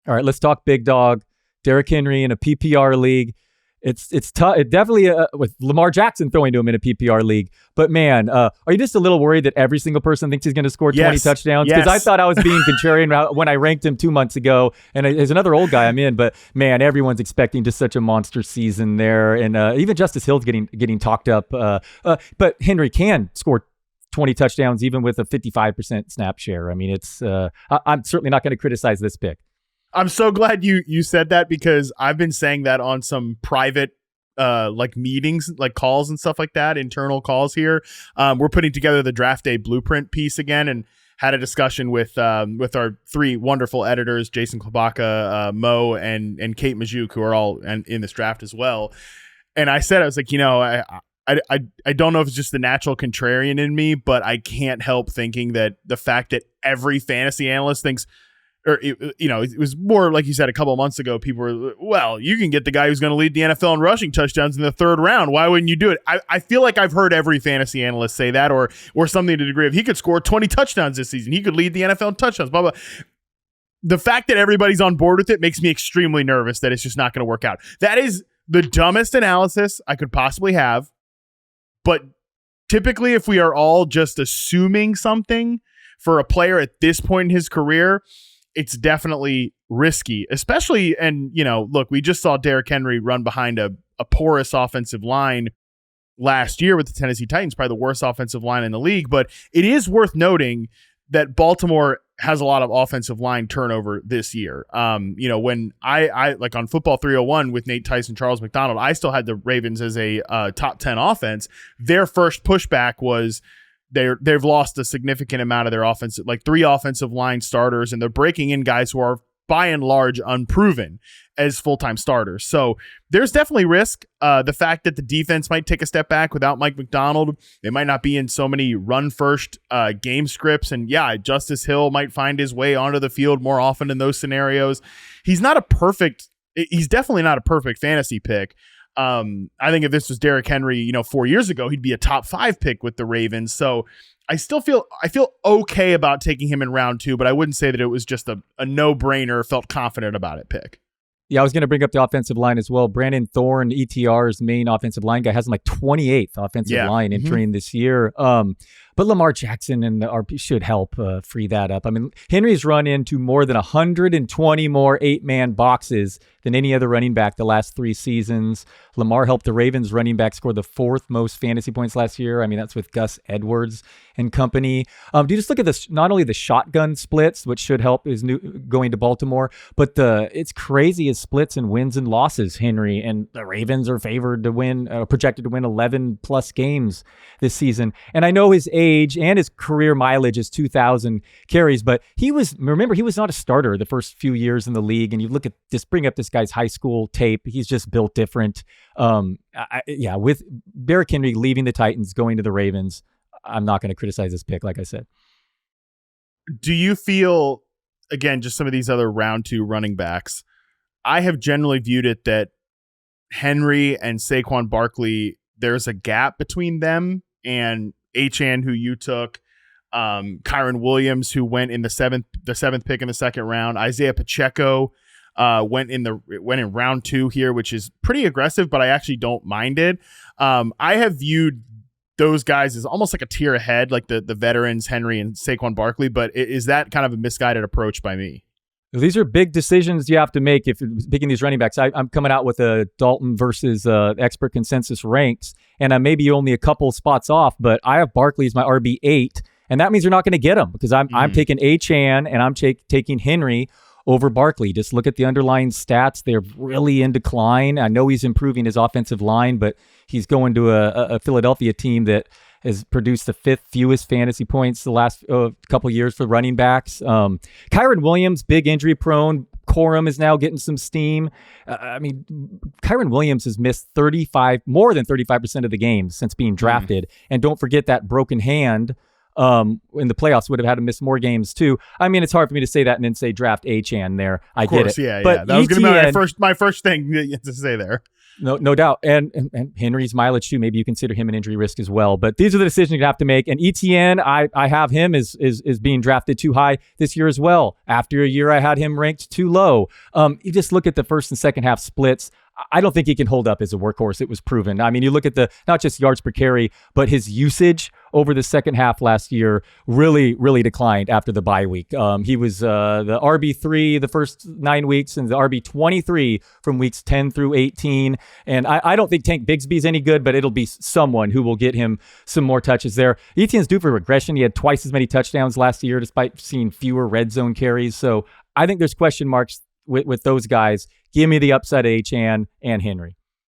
All right, let's talk big dog. Derrick Henry in a PPR league. It's tough. It definitely with Lamar Jackson throwing to him in a PPR league. But man, are you just a little worried that every single person thinks he's going to score 20 touchdowns? Because I thought I was being contrarian when I ranked him 2 months ago. And as another old guy, I'm in. But man, everyone's expecting just such a monster season there, and even Justice Hill's getting talked up. But Henry can score 20 touchdowns even with a 55% snap share. I mean, it's I'm certainly not going to criticize this pick. I'm so glad you said that, because I've been saying that on some private like meetings, like calls and stuff like that, internal calls here. We're putting together the draft day blueprint piece again, and had a discussion with our 3 wonderful editors, Jason Klobaka, Mo, and Kate Majuk, who are all in this draft as well. And I said, I was like, I don't know if it's just the natural contrarian in me, but I can't help thinking that the fact that every fantasy analyst thinks, or it was more like you said a couple of months ago, people were, well, you can get the guy who's going to lead the NFL in rushing touchdowns in the 3rd round. Why wouldn't you do it? I feel like I've heard every fantasy analyst say that, or something to the degree of, he could score 20 touchdowns this season. He could lead the NFL in touchdowns, blah, blah. The fact that everybody's on board with it makes me extremely nervous that it's just not going to work out. That is the dumbest analysis I could possibly have. But typically, if we are all just assuming something for a player at this point in his career, it's definitely risky, especially, and look, we just saw Derrick Henry run behind a porous offensive line last year with the Tennessee Titans, probably the worst offensive line in the league. But it is worth noting that Baltimore has a lot of offensive line turnover this year. When I like on Football 301 with Nate Tyson, Charles McDonald, I still had the Ravens as a top 10 offense. Their first pushback was they've lost a significant amount of their offensive, like 3 offensive line starters, and they're breaking in guys who are by and large unproven as full-time starters. So there's definitely risk. The fact that the defense might take a step back without Mike Macdonald, they might not be in so many run-first game scripts. And yeah, Justice Hill might find his way onto the field more often in those scenarios. He's definitely not a perfect fantasy pick. I think if this was Derrick Henry, 4 years ago, he'd be a top 5 pick with the Ravens. So I feel okay about taking him in round 2, but I wouldn't say that it was just a no-brainer, felt confident about it pick. Yeah, I was going to bring up the offensive line as well. Brandon Thorne, ETR's main offensive line guy, has him like 28th offensive line entering this year. But Lamar Jackson and the RP should help free that up. I mean, Henry's run into more than 120 more 8-man boxes than any other running back the last 3 seasons. Lamar helped the Ravens running back score the 4th most fantasy points last year. I mean, that's with Gus Edwards and company. Do you just look at this, not only the shotgun splits, which should help is going to Baltimore, but it's crazy as splits and wins and losses, Henry. And the Ravens are favored to win, projected to win 11 plus games this season. And I know his age and his career mileage is 2,000 carries, but he was not a starter the first few years in the league. And you look at this, bring up this guy's high school tape. He's just built different. With Derrick Henry leaving the Titans, going to the Ravens, I'm not going to criticize this pick, like I said. Do you feel, again, just some of these other round 2 running backs, I have generally viewed it that Henry and Saquon Barkley, there's a gap between them and Etienne, who you took, Kyron Williams, who went in the seventh pick in the 2nd round, Isaiah Pacheco went in round 2 here, which is pretty aggressive, but I actually don't mind it. I have viewed those guys as almost like a tier ahead, like the veterans, Henry and Saquon Barkley, but is that kind of a misguided approach by me? These are big decisions you have to make if you're picking these running backs. I'm coming out with a Dalton versus expert consensus ranks, and I'm maybe only a couple spots off, but I have Barkley as my RB8, and that means you're not going to get him because I'm taking Etienne and I'm taking Henry over Barkley. Just look at the underlying stats. They're really in decline. I know he's improving his offensive line, but he's going to a Philadelphia team that has produced the 5th fewest fantasy points the last couple years for running backs. Kyron Williams, big injury prone. Corum is now getting some steam. Kyron Williams has missed more than 35% of the games since being drafted. And don't forget that broken hand in the playoffs would have had to miss more games too. I mean, it's hard for me to say that and then say draft Etienne there. I get it. Yeah, but that was going to be my first thing to say there. No doubt. And Henry's mileage too. Maybe you consider him an injury risk as well. But these are the decisions you have to make. And Etienne, I have him is being drafted too high this year as well. After a year, I had him ranked too low. You just look at the first and second half splits. I don't think he can hold up as a workhorse. It was proven. I mean, you look at not just yards per carry, but his usage over the second half last year really, really declined after the bye week. He was the RB3 the first 9 weeks and the RB23 from weeks 10 through 18. And I don't think Tank Bigsby's any good, but it'll be someone who will get him some more touches there. Etienne's due for regression. He had twice as many touchdowns last year despite seeing fewer red zone carries. So I think there's question marks with those guys. Give me the upside of Etienne and Henry.